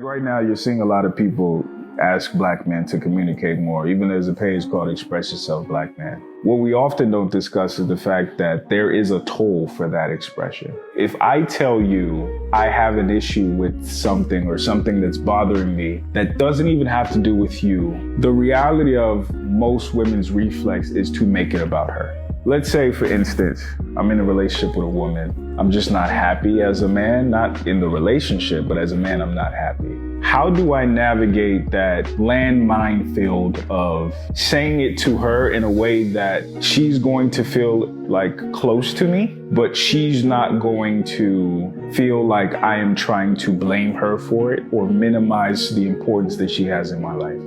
Right now, you're seeing a lot of people ask black men to communicate more. Even there's a page called Express Yourself, Black Man. What we often don't discuss is the fact that there is a toll for that expression. If I tell you I have an issue with something or something that's bothering me that doesn't even have to do with you, the reality of most women's reflex is to make it about her. Let's say, for instance, I'm in a relationship with a woman. I'm just not happy as a man, not in the relationship, but as a man, I'm not happy. How do I navigate that landmine field of saying it to her in a way that she's going to feel like close to me, but she's not going to feel like I am trying to blame her for it or minimize the importance that she has in my life?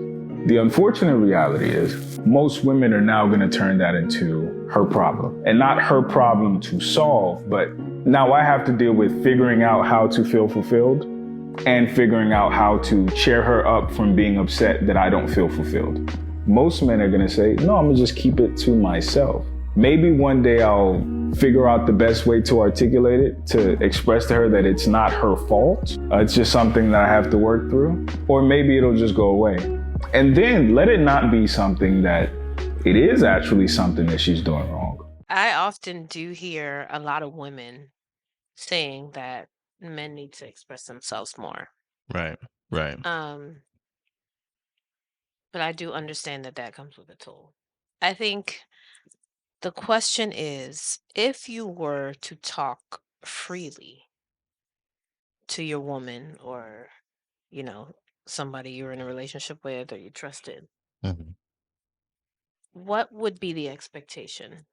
The unfortunate reality is most women are now going to turn that into her problem, and not her problem to solve, but now I have to deal with figuring out how to feel fulfilled and figuring out how to cheer her up from being upset that I don't feel fulfilled. Most men are going to say, no, I'm going to just keep it to myself. Maybe one day I'll figure out the best way to articulate it, to express to her that it's not her fault. It's just something that I have to work through. Or maybe it'll just go away. And then let it not be something that it is actually something that she's doing wrong. I often do hear a lot of women saying that men need to express themselves more. Right. But I do understand that comes with a toll. I think the question is, if you were to talk freely to your woman or, somebody you're in a relationship with or you trusted, Mhm. what would be the expectation?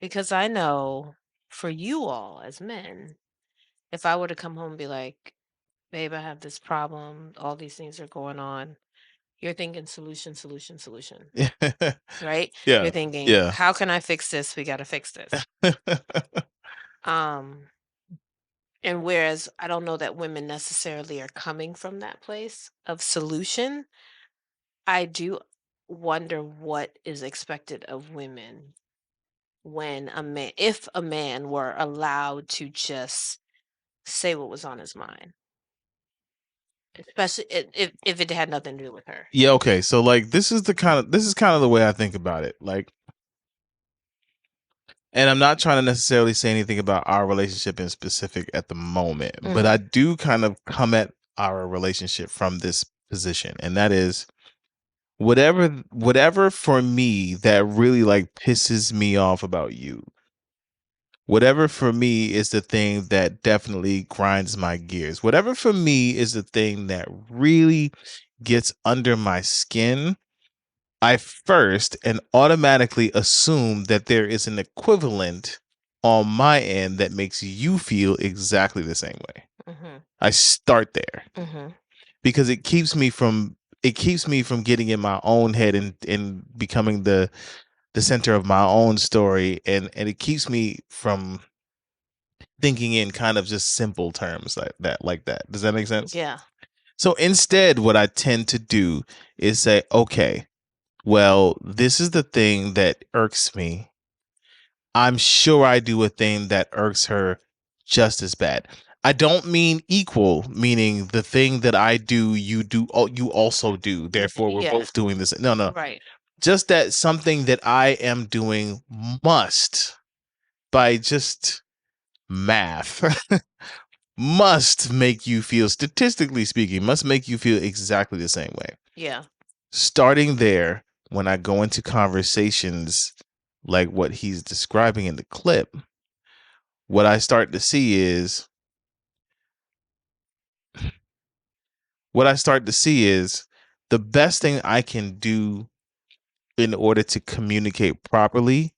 Because I know for you all as men, if I were to come home and be like, babe, I have this problem, all these things are going on, you're thinking solution, solution, solution, right? Yeah. You're thinking, Yeah. how can I fix this? We got to fix this. And whereas I don't know that women necessarily are coming from that place of solution, I do wonder what is expected of women when if a man were allowed to just say what was on his mind, especially if it had nothing to do with her. Yeah, okay. So like this is kind of the way I think about it. Like, and I'm not trying to necessarily say anything about our relationship in specific at the moment, but I do kind of come at our relationship from this position, and that is whatever for me that really like pisses me off about you. Whatever for me is the thing that definitely grinds my gears. Whatever for me is the thing that really gets under my skin. I first and automatically assume that there is an equivalent on my end that makes you feel exactly the same way. I start there because it keeps me from getting in my own head and becoming the center of my own story, and it keeps me from thinking in kind of just simple terms like that. Does that make sense? Yeah. So instead, what I tend to do is say, okay, well, this is the thing that irks me. I'm sure I do a thing that irks her just as bad. I don't mean equal, meaning the thing that I do, you also do. Therefore, we're both doing this. No. Right. Just that something that I am doing must, by just math, must make you feel, statistically speaking, must make you feel exactly the same way. Yeah. Starting there, when I go into conversations like what he's describing in the clip, what I start to see is the best thing I can do in order to communicate properly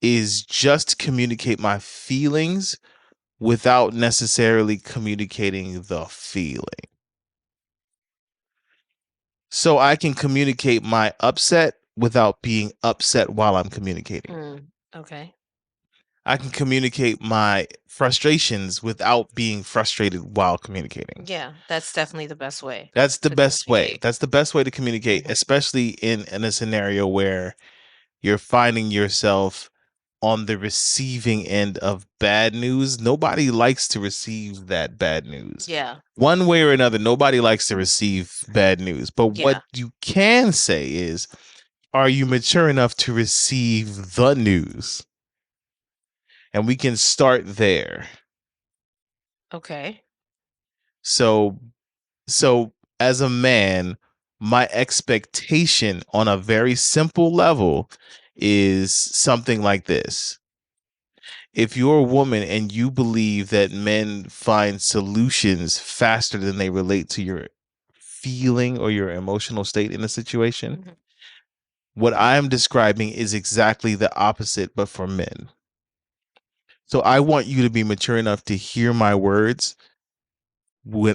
is just communicate my feelings without necessarily communicating the feeling. So I can communicate my upset without being upset while I'm communicating. Okay. I can communicate my frustrations without being frustrated while communicating. Yeah, that's definitely the best way. That's the best way. That's the best way to communicate, especially in a scenario where you're finding yourself on the receiving end of bad news. Nobody likes to receive that bad news. Yeah. One way or another, nobody likes to receive bad news. But Yeah. what you can say is, are you mature enough to receive the news? And we can start there. Okay. So as a man, my expectation on a very simple level is something like this. If you're a woman and you believe that men find solutions faster than they relate to your feeling or your emotional state in a situation, Mhm. what I am describing is exactly the opposite, but for men. So I want you to be mature enough to hear my words,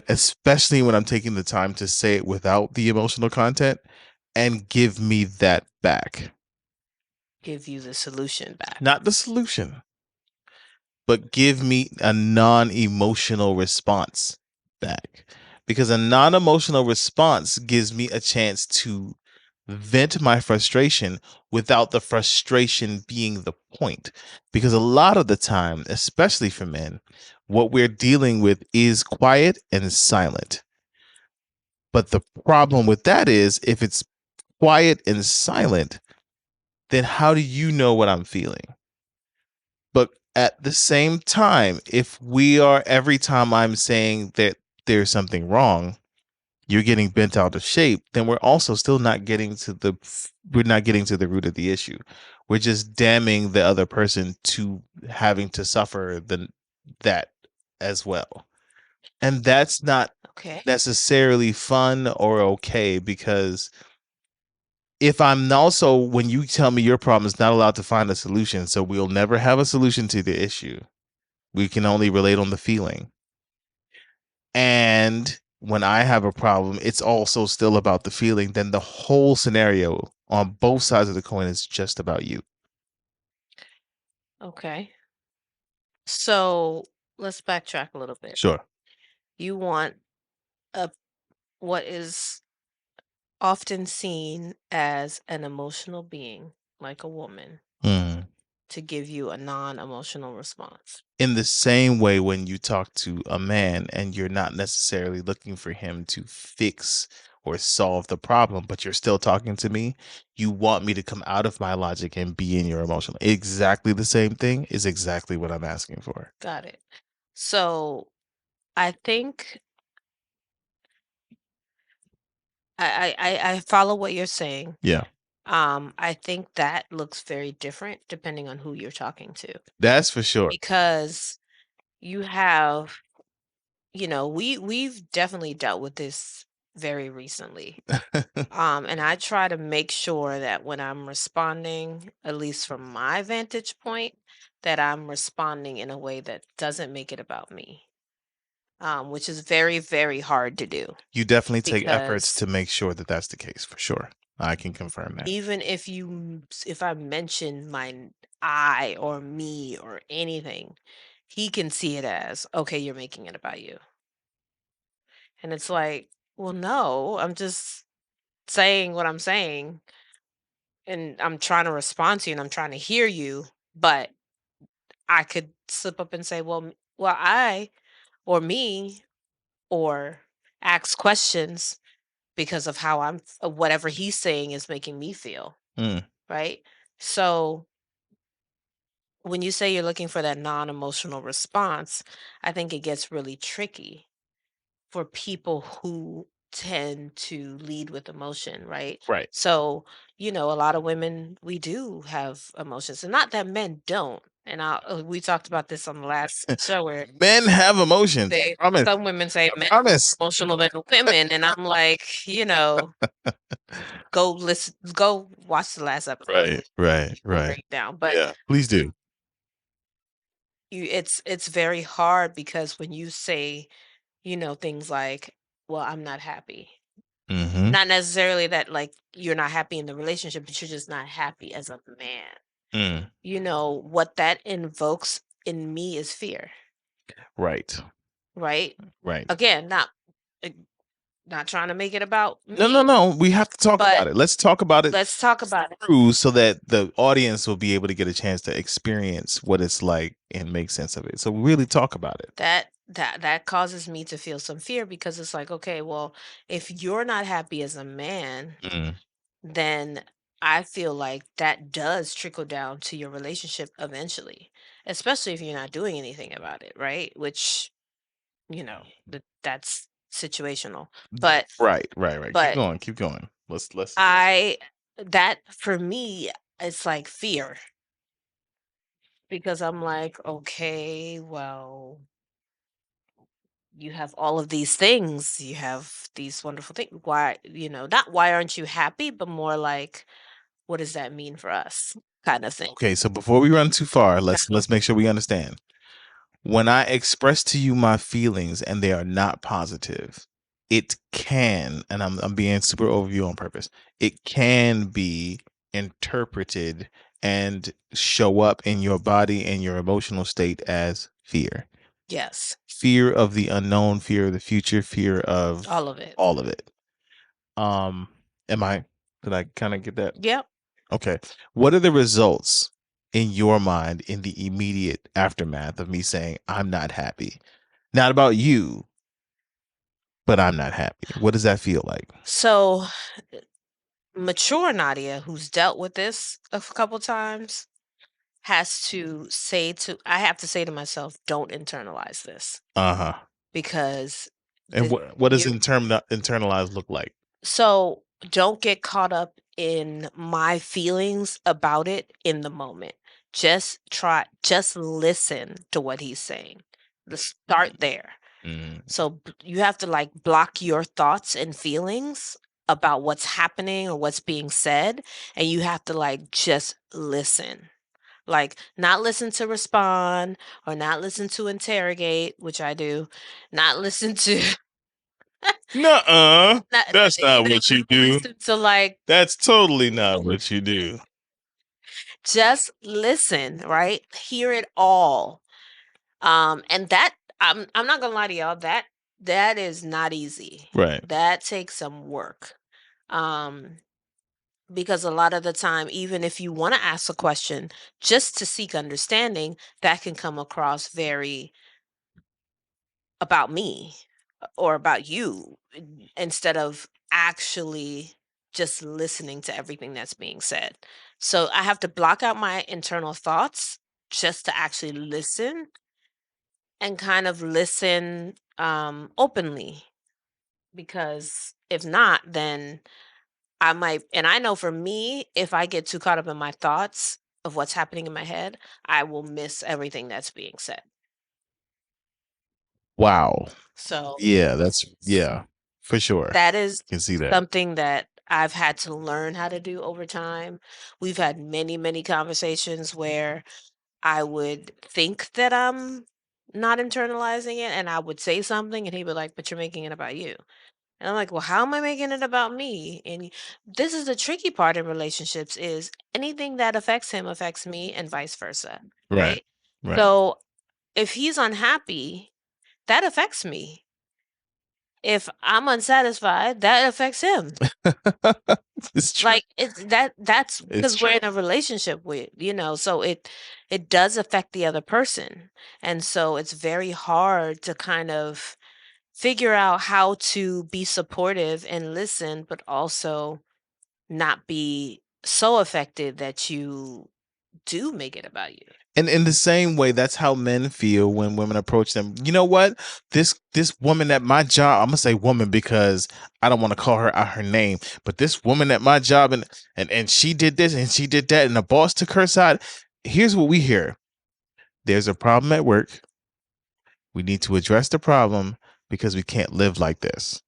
especially when I'm taking the time to say it without the emotional content, and give me that back. Give you the solution back. Not the solution, but give me a non-emotional response back. Because a non-emotional response gives me a chance to vent my frustration without the frustration being the point. Because a lot of the time, especially for men, what we're dealing with is quiet and silent. But the problem with that is, if it's quiet and silent, then how do you know what I'm feeling? But at the same time, if we are, every time I'm saying that there's something wrong, you're getting bent out of shape, then we're also still not getting to the root of the issue. We're just damning the other person to having to suffer that as well. And that's not Okay. necessarily fun or okay, because if I'm also, when you tell me your problem is not allowed to find a solution, so we'll never have a solution to the issue. We can only relate on the feeling. And when I have a problem, it's also still about the feeling. Then the whole scenario on both sides of the coin is just about you. Okay. So let's backtrack a little bit. Sure. You want a what is often seen as an emotional being, like a woman, Mm. to give you a non-emotional response. In the same way, when you talk to a man and you're not necessarily looking for him to fix or solve the problem, but you're still talking to me, you want me to come out of my logic and be in your emotional. Exactly the same thing is exactly what I'm asking for. Got it. So I think I follow what you're saying. Yeah, I think that looks very different depending on who you're talking to, that's for sure. because you have, we've definitely dealt with this very recently. And I try to make sure that when I'm responding, at least from my vantage point, that I'm responding in a way that doesn't make it about me, which is very, very hard to do, You definitely take efforts because to make sure that that's the case, for sure. I can confirm that. even if I mention I or me or anything, he can see it as, okay, you're making it about you. And it's like, well, no, I'm just saying what I'm saying, and I'm trying to respond to you and I'm trying to hear you, but I could slip up and say, well, I or me, or ask questions because of how whatever he's saying is making me feel, Mm, right? So when you say you're looking for that non-emotional response, I think it gets really tricky for people who tend to lead with emotion, right? right. So, a lot of women, we do have emotions, and not that men don't. And we talked about this on the last show, where Men have emotions. I promise. some women say I men are more promise. emotional than women, and I'm like, go watch the last episode. We'll Right. break it down. But Yeah, please do. it's very hard, because when you say, things like, well, I'm not happy. Mm-hmm. Not necessarily that, like, you're not happy in the relationship, but you're just not happy as a man. Mm, What that invokes in me is fear, right. right? Right. Again, not, uh, Not trying to make it about me. No. We have to talk But about it. Let's talk about it let's talk about it. through so that the audience will be able to get a chance to experience what it's like and make sense of it. So really talk about it. That causes me to feel some fear, because it's like, okay, well, if you're not happy as a man, Mm. then I feel like that does trickle down to your relationship eventually, especially if you're not doing anything about it, right? Which, that's situational. But Right. but Keep going. Let's I that for me, it's like fear, because I'm like, okay, well, you have all of these things, you have these wonderful things. Why, not why aren't you happy, but more like, what does that mean for us? Kind of thing. Okay, so before we run too far, let's make sure we understand. When I express to you my feelings and they are not positive, it can, and I'm being super overview on purpose, it can be interpreted and show up in your body and your emotional state as fear. Yes. Fear of the unknown, fear of the future, fear of All of it. all of it. Did I kind of get that? Yep. Okay. What are the results in your mind in the immediate aftermath of me saying I'm not happy? Not about you, but I'm not happy. What does that feel like? So, mature Nadia, who's dealt with this a couple times, I have to say to myself, don't internalize this, Uh-huh. because And the what does you internalize look like? so don't get caught up in my feelings about it in the moment. Just listen to what he's saying. Let's start there. Mm. So you have to like block your thoughts and feelings about what's happening or what's being said, and you have to like just listen. Like, not listen to respond, or not listen to interrogate, which I do. Not listen to Nuh-uh. not That's not what you do. listen to like That's totally not what you do. just listen, right? Hear it all. And that I'm not gonna lie to y'all, that is not easy. Right. That takes some work. Um, because a lot of the time, even if you want to ask a question just to seek understanding, that can come across very about me or about you, instead of actually just listening to everything that's being said. So I have to block out my internal thoughts just to actually listen, and kind of listen openly, because if not, then and I know for me, if I get too caught up in my thoughts of what's happening in my head, I will miss everything that's being said. Wow. So Yeah, for sure. that is I can see that. something that I've had to learn how to do over time. We've had many, many conversations where I would think that I'm not internalizing it, and I would say something and he'd be like, "But you're making it about you." And I'm like, "Well, how am I making it about me?" And this is the tricky part in relationships, is anything that affects him affects me, and vice versa, Right. right? So if he's unhappy, that affects me. If I'm unsatisfied, that affects him. It's true. Like, that's because we're in a relationship with, so it does affect the other person. And so it's very hard to kind of figure out how to be supportive and listen, but also not be so affected that you do make it about you. And in the same way, that's how men feel when women approach them. You know what? This woman at my job, I'm gonna say woman because I don't want to call her out her name, but this woman at my job, and she did this and she did that, and the boss took her side. Here's what we hear: there's a problem at work. We need to address the problem because we can't live like this.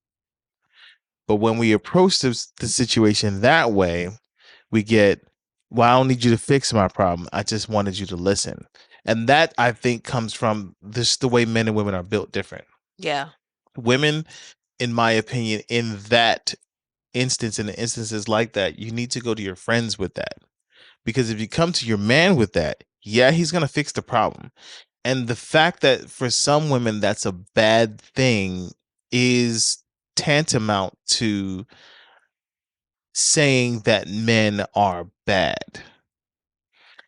But when we approach the situation that way, we get, well, I don't need you to fix my problem. I just wanted you to listen. And that, I think, comes from this the way men and women are built different. Yeah. Women, in my opinion, in that instance, in instances like that, you need to go to your friends with that. Because if you come to your man with that, yeah, he's going to fix the problem. And the fact that for some women that's a bad thing is tantamount to saying that men are bad,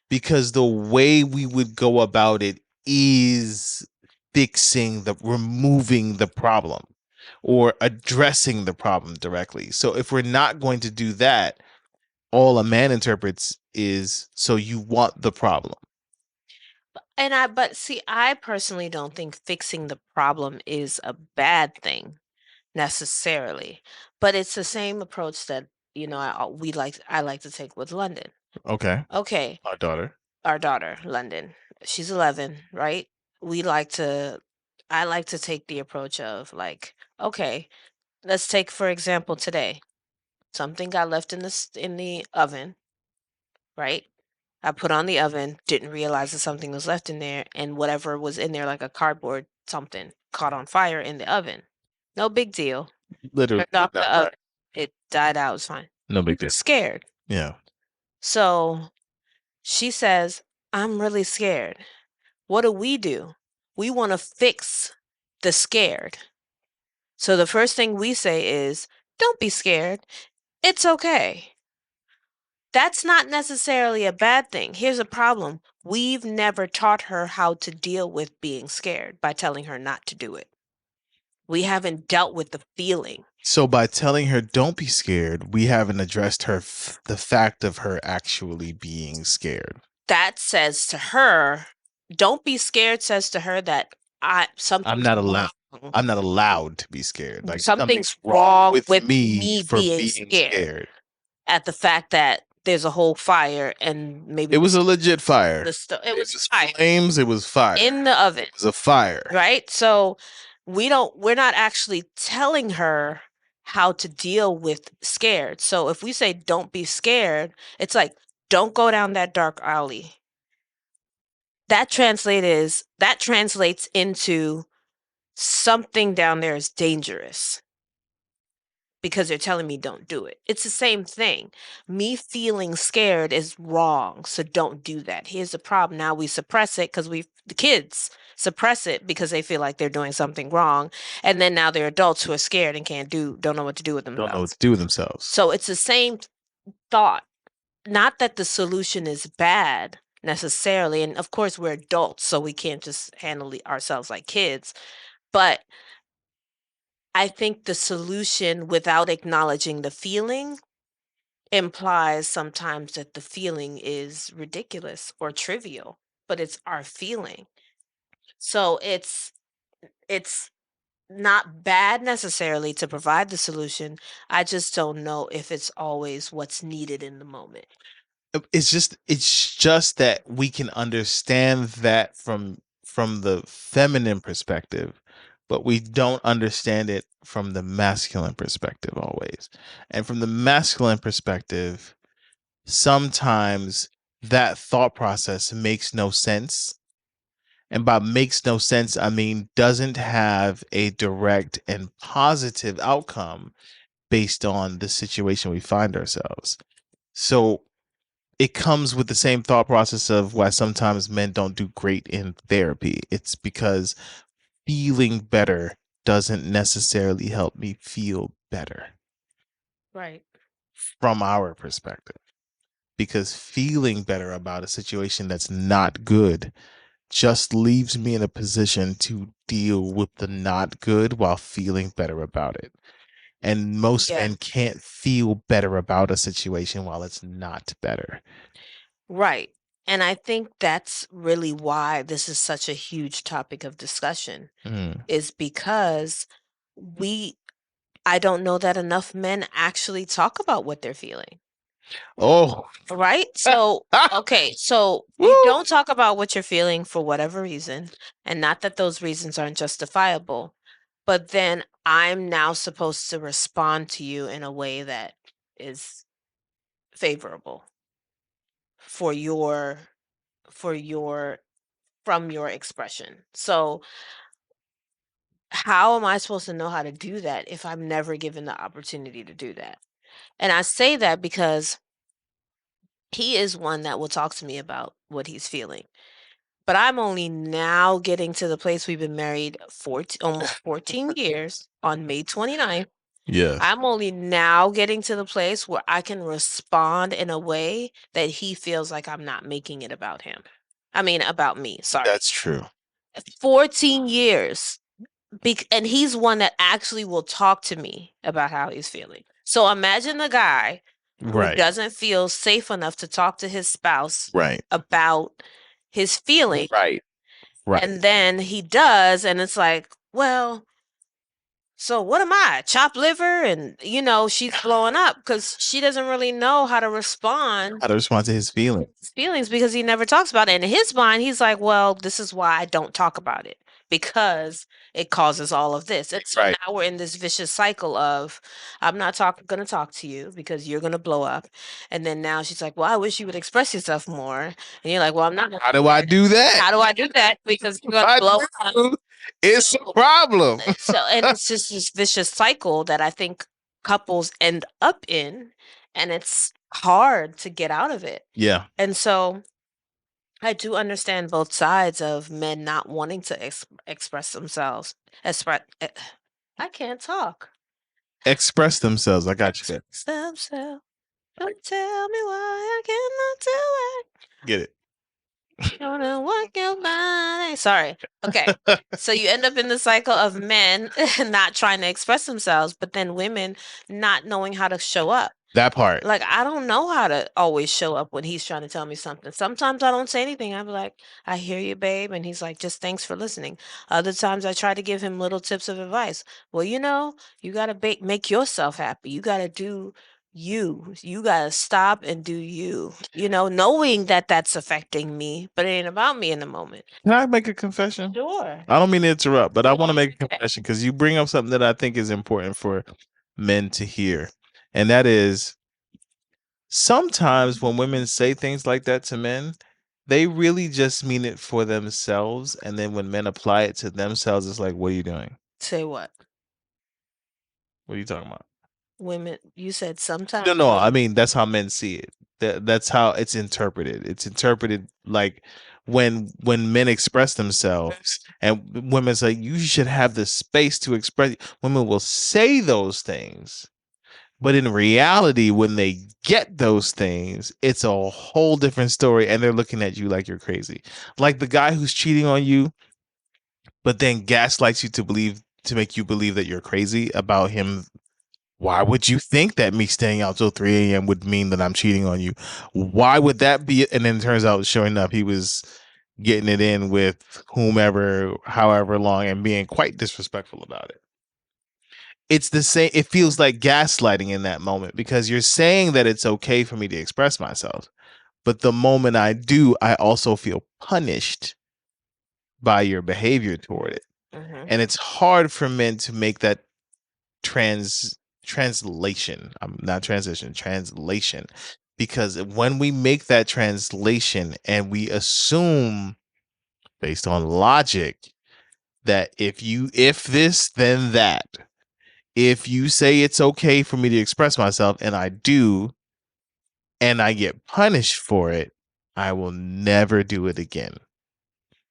because the way we would go about it is removing the problem or addressing the problem directly. So if we're not going to do that, all a man interprets is, so you want the problem. But see, I personally don't think fixing the problem is a bad thing necessarily, but it's the same approach that, I like to take with London. Okay. Okay, Our daughter. our daughter, London, she's 11, right? We like to I like to take the approach of like, okay, let's take for example today. Something got left in the oven, right? I put on the oven, didn't realize that something was left in there, and whatever was in there, like a cardboard something, caught on fire in the oven. No big deal. Literally. Turned off the oven. It died out. It was fine. No big deal. Scared. Yeah. So she says, I'm really scared. What do? We want to fix the scared. So the first thing we say is, don't be scared. It's okay. That's not necessarily a bad thing. Here's a problem. We've never taught her how to deal with being scared by telling her not to do it. We haven't dealt with the feeling. So by telling her don't be scared, we haven't addressed the fact of her actually being scared. That says to her, don't be scared says to her that I'm not allowed to be scared. Like something's wrong with me for being scared. At the fact that there's a whole fire and maybe it was a legit fire. It was fire. Flames. It was fire in the oven. It was a fire, right? So we're not actually telling her how to deal with scared. So if we say don't be scared, it's like don't go down that dark alley. That translates into something down there is dangerous because they're telling me don't do it. It's the same thing. Me feeling scared is wrong, so don't do that. Here's the problem. Now we suppress it because the kids suppress it because they feel like they're doing something wrong, and then now they're adults who are scared and don't know what to do with themselves. Don't know what to do with themselves. So it's the same thought. Not that the solution is bad necessarily, and of course we're adults, so we can't just handle ourselves like kids, but I think the solution without acknowledging the feeling implies sometimes that the feeling is ridiculous or trivial, but it's our feeling. So it's not bad necessarily to provide the solution. I just don't know if it's always what's needed in the moment. It's just that we can understand that from the feminine perspective, but we don't understand it from the masculine perspective always. And from the masculine perspective, sometimes that thought process makes no sense. And by makes no sense, I mean doesn't have a direct and positive outcome based on the situation we find ourselves. So it comes with the same thought process of why sometimes men don't do great in therapy. It's because feeling better doesn't necessarily help me feel better. Right. From our perspective. Because feeling better about a situation that's not good just leaves me in a position to deal with the not good while feeling better about it. And most men can't feel better about a situation while it's not better. Right. And I think that's really why this is such a huge topic of discussion, is because I don't know that enough men actually talk about what they're feeling. Oh. Right? So, okay, so you don't talk about what you're feeling for whatever reason, and not that those reasons aren't justifiable, but then I'm now supposed to respond to you in a way that is favorable for your from your expression. So how am I supposed to know how to do that if I'm never given the opportunity to do that? And I say that because he is one that will talk to me about what he's feeling. But I'm only now getting to the place we've been married almost 14 years on May 29th. Yeah. I'm only now getting to the place where I can respond in a way that he feels like I'm not making it about him. I mean, about me. Sorry. That's true. 14 years. And he's one that actually will talk to me about how he's feeling. So imagine the guy who Right. doesn't feel safe enough to talk to his spouse Right. about his feeling. Right. Right. And then he does, and it's like, well, so what am I? Chopped liver? And, she's blowing up because she doesn't really know how to respond How to respond to his feelings. because he never talks about it. And in his mind, he's like, well, this is why I don't talk about it, because it causes all of this. And so Right. now we're in this vicious cycle of, I'm not going to talk to you because you're going to blow up. And then now she's like, well, I wish you would express yourself more. And you're like, well, I'm not. How do I do that? How do I do that? Because you're going to blow up. It's a problem. And it's just this vicious cycle that I think couples end up in, and it's hard to get out of it. Yeah. And so I do understand both sides of men not wanting to express themselves. I can't talk. Express themselves. I got you. Express themselves. Don't tell me why I cannot do Get it. it. Don't know what your body. Sorry. Okay. So you end up in the cycle of men not trying to express themselves, but then women not knowing how to show up. That part. Like, I don't know how to always show up when he's trying to tell me something. Sometimes I don't say anything. I'm like, I hear you, babe. And he's like, just thanks for listening. Other times I try to give him little tips of advice. Well, you got to make yourself happy. You got to do you. You got to stop and do you, knowing that that's affecting me, but it ain't about me in the moment. Can I make a confession? Sure. I don't mean to interrupt, but I want to make a confession because you bring up something that I think is important for men to hear. And that is, sometimes when women say things like that to men, they really just mean it for themselves. And then when men apply it to themselves, it's like, what are you doing? Say what? What are you talking about? Women, you said sometimes. No, I mean, that's how men see it. That's how it's interpreted. It's interpreted like when men express themselves and women say, you should have the space to express. Women will say those things. But in reality, when they get those things, it's a whole different story. And they're looking at you like you're crazy. Like the guy who's cheating on you, but then gaslights you to make you believe that you're crazy about him. Why would you think that me staying out till 3 a.m. would mean that I'm cheating on you? Why would that be? And then it turns out, showing up, he was getting it in with whomever, however long, and being quite disrespectful about it. It's the same. It feels like gaslighting in that moment because you're saying that it's okay for me to express myself. But the moment I do, I also feel punished by your behavior toward it. Mhm. And it's hard for men to make that translation. Not transition, translation. Because when we make that translation and we assume based on logic that if this, then that. If you say it's okay for me to express myself and I do, and I get punished for it, I will never do it again.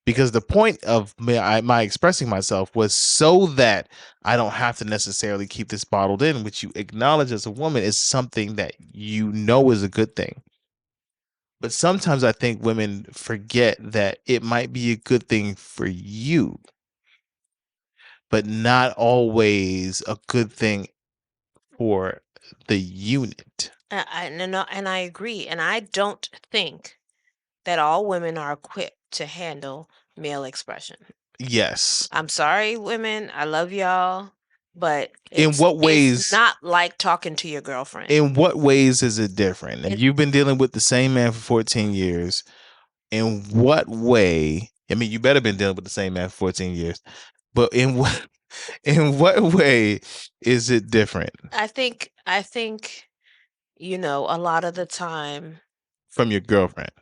Because the point of my expressing myself was so that I don't have to necessarily keep this bottled in, which you acknowledge as a woman is something that you know is a good thing. But sometimes I think women forget that it might be a good thing for you, but not always a good thing for the unit. And I agree. And I don't think that all women are equipped to handle male expression. Yes. I'm sorry, women. I love y'all, but In what ways? It's not like talking to your girlfriend. In what ways is it different? And you've been dealing with the same man for 14 years. In what way? I mean, you better been dealing with the same man for 14 years. But in what way is it different? I think a lot of the time From your girlfriend.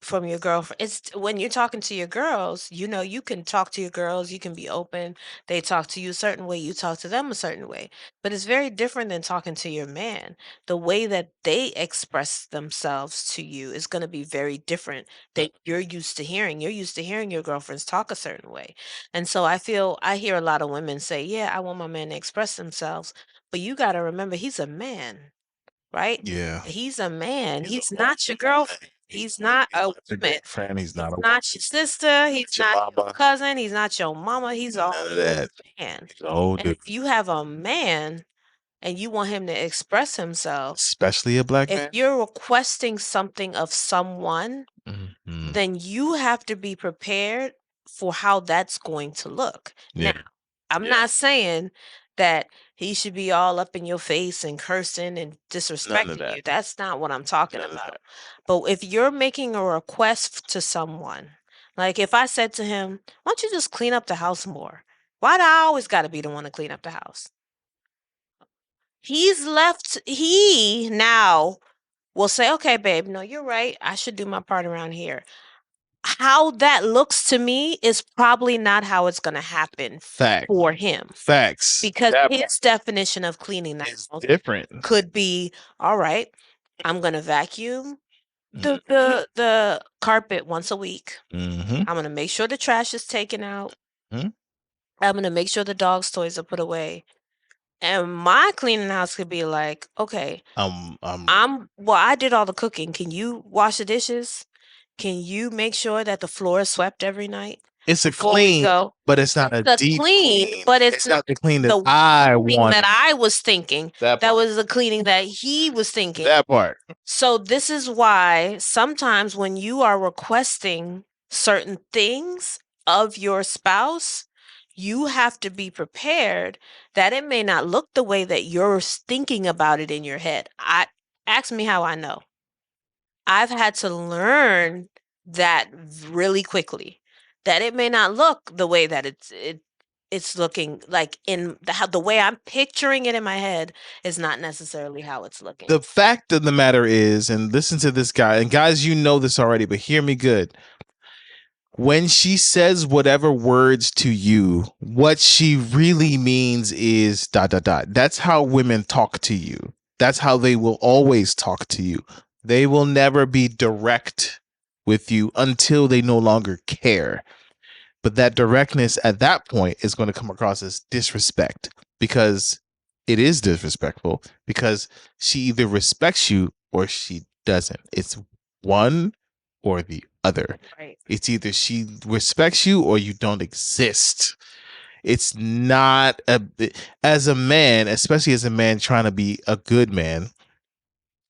From your girlfriend. It's when you're talking to your girls, you can talk to your girls, you can be open. They talk to you a certain way, you talk to them a certain way. But it's very different than talking to your man. The way that they express themselves to you is going to be very different than you're used to hearing. You're used to hearing your girlfriends talk a certain way. And so I hear a lot of women say, "Yeah, I want my man to express themselves." But you got to remember, he's a man, right? Yeah. He's a man. He's not your girlfriend. He's not a woman. Friend, he's not a Not your sister. He's your not your mama. cousin. He's not your mama. He's a None of that. man. He's a whole And dude. if you have a man and you want him to express himself, Especially a black if man. you're requesting something of someone, Mhm. then you have to be prepared for how that's going to look. Yeah. Now, I'm Yeah. not saying that he should be all up in your face and cursing and disrespecting that. you. That's not what I'm talking None of about. that. But if you're making a request to someone, like if I said to him, why don't you just clean up the house more? Why do I always got to be the one to clean up the house? He now will say, okay, babe, no, you're right. I should do my part around here. How that looks to me is probably not how it's going to happen Facts. for him. Facts. Because That his definition of cleaning the is house different. could be, all right, I'm going to vacuum Mhm. the carpet once a week. Mhm. I'm going to make sure the trash is taken out. Mhm. I'm going to make sure the dog's toys are put away. And my cleaning house could be like, okay, I did all the cooking. Can you wash the dishes? Can you make sure that the floor is swept every night? It's a Before we clean, go? but it's not a The deep clean, but it's not the clean that the I cleaning want. that I was thinking. That That part. was the cleaning that he was thinking. That part. So this is why sometimes when you are requesting certain things of your spouse, you have to be prepared that it may not look the way that you're thinking about it in your head. Ask me how I know. I've had to learn that really quickly. That it may not look the way that it's looking, like in the way I'm picturing it in my head is not necessarily how it's looking. The fact of the matter is, and listen to this guy, and guys, you know this already, but hear me good. When she says whatever words to you, what she really means is ... That's how women talk to you. That's how they will always talk to you. They will never be direct with you until they no longer care. But that directness at that point is going to come across as disrespect, because it is disrespectful, because she either respects you or she doesn't. It's one or the other. Right. It's either she respects you or you don't exist. It's not as a man, especially as a man trying to be a good man.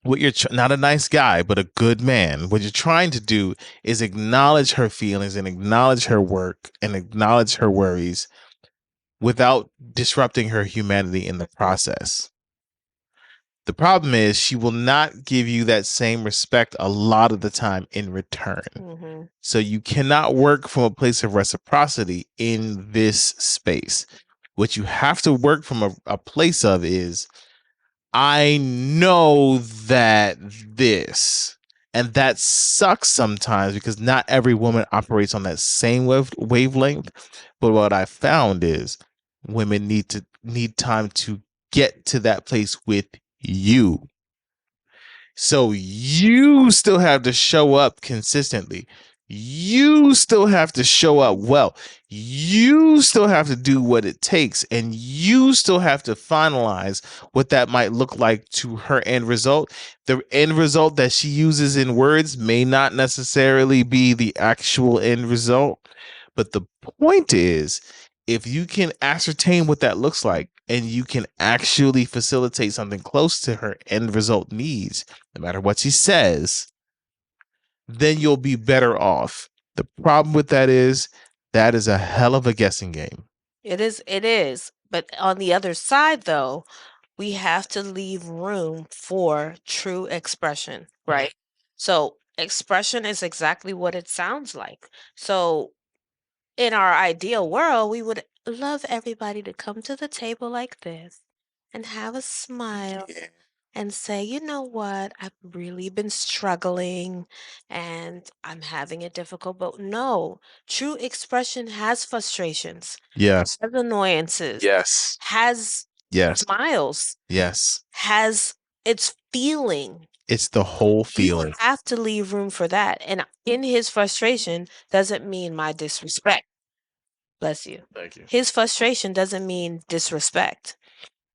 What you're not a nice guy, but a good man. What you're trying to do is acknowledge her feelings and acknowledge her work and acknowledge her worries without disrupting her humanity in the process. The problem is she will not give you that same respect a lot of the time in return. Mm-hmm. So you cannot work from a place of reciprocity in this space. What you have to work from a place of is, I know that this, and that sucks sometimes because not every woman operates on that same wavelength. But what I found is women need time to get to that place with you. So you still have to show up consistently. You still have to show up well. You still have to do what it takes. And you still have to finalize what that might look like to her end result. The end result that she uses in words may not necessarily be the actual end result. But the point is, if you can ascertain what that looks like and you can actually facilitate something close to her end result needs, no matter what she says, then you'll be better off. The problem with that is a hell of a guessing game. It is. But on the other side, though, we have to leave room for true expression, right? So expression is exactly what it sounds like. So in our ideal world, we would love everybody to come to the table like this and have a smile and say, you know what, I've really been struggling and I'm having it difficult. But no, true expression has frustrations, Yes. has annoyances, Yes. has Yes. smiles, Yes. has its feeling. It's the whole feeling. You have to leave room for that. And in his frustration doesn't mean my disrespect. Bless you. Thank you. His frustration doesn't mean disrespect.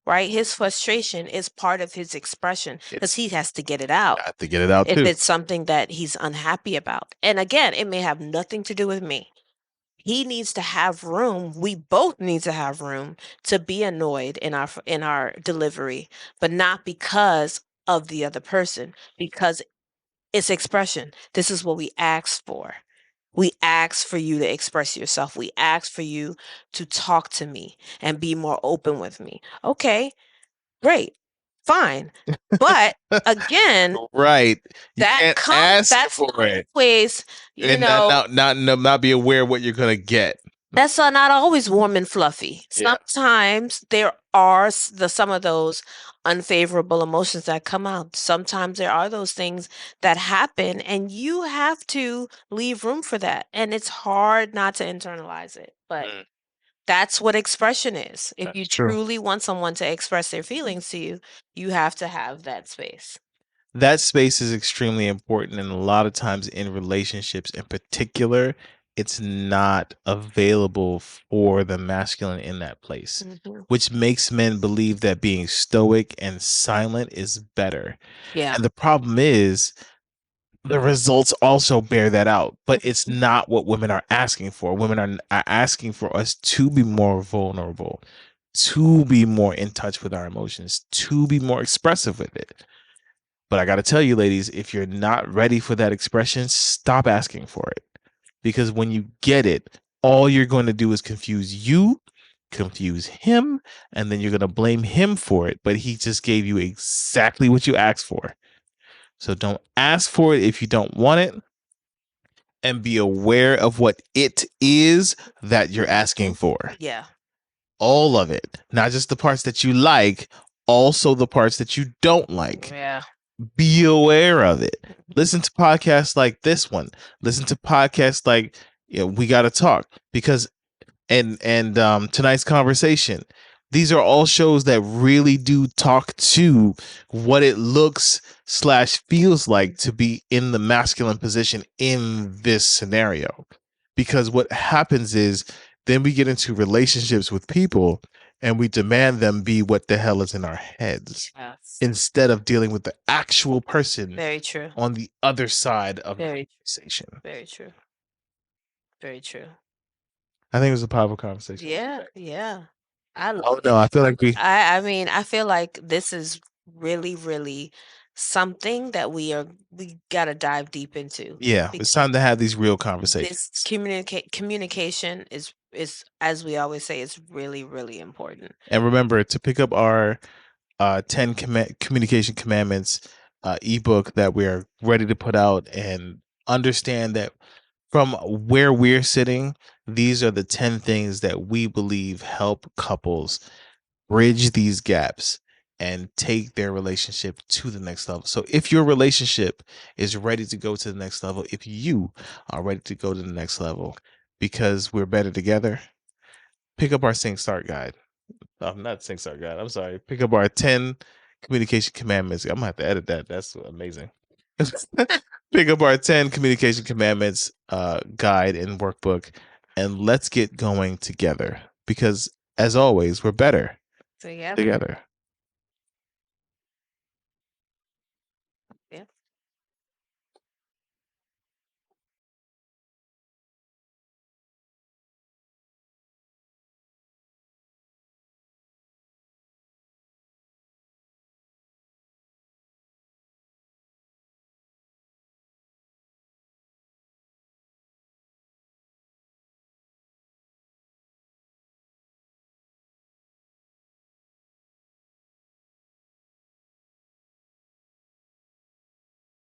right? His frustration is part of his expression because he has to get it out. I have to get it out If too. it's something that he's unhappy about. And again, it may have nothing to do with me. He needs to have room. We both need to have room to be annoyed in our delivery, but not because of the other person, because it's expression. This is what we asked for. We ask for you to express yourself. We ask for you to talk to me and be more open with me. Okay, great, fine. But again, Right. You that can't comes, ask that's for it always, you and know, not be aware of what you're gonna get. that's not always warm and fluffy. Yeah. Sometimes there are some of those unfavorable emotions that come out. Sometimes there are those things that happen, and you have to leave room for that. And it's hard not to internalize it, but Mm. that's what expression is. If you That's true. truly want someone to express their feelings to you, you have to have that space. That space is extremely important, and a lot of times in relationships in particular, it's not available for the masculine in that place, Mhm. which makes men believe that being stoic and silent is better. Yeah. And the problem is the results also bear that out, but it's not what women are asking for. Women are asking for us to be more vulnerable, to be more in touch with our emotions, to be more expressive with it. But I got to tell you, ladies, if you're not ready for that expression, stop asking for it. Because when you get it, all you're going to do is confuse you, confuse him, and then you're going to blame him for it. But he just gave you exactly what you asked for. So don't ask for it if you don't want it. And be aware of what it is that you're asking for. Yeah. All of it, not just the parts that you like, also the parts that you don't like. Yeah. Be aware of it. Listen to podcasts like this one. Listen to podcasts like We Gotta Talk, because and tonight's conversation. These are all shows that really do talk to what it looks / feels like to be in the masculine position in this scenario. Because what happens is then we get into relationships with people and we demand them be what the hell is in our heads. Yes. Instead of dealing with the actual person Very true. on the other side of the Very conversation. Very true. Very true. I think it was a powerful conversation. Yeah, yeah. I Oh love no, it. I feel like we I mean, I feel like this is really, really something that we gotta dive deep into. it's Because time to have these real conversations. this communication is, as we always say, is really, really important. And remember to pick up our 10 communication commandments ebook that we're ready to put out, and understand that from where we're sitting, these are the 10 things that we believe help couples bridge these gaps and take their relationship to the next level. So if your relationship is ready to go to the next level, if you are ready to go to the next level because we're better together, pick up our Sync Start Guide. Not Sync Start Guide. I'm sorry. Pick up our 10 communication commandments. I'm gonna have to edit that. That's amazing. Pick up our 10 communication commandments guide and workbook, and let's get going together. Because as always, we're better So yeah. together.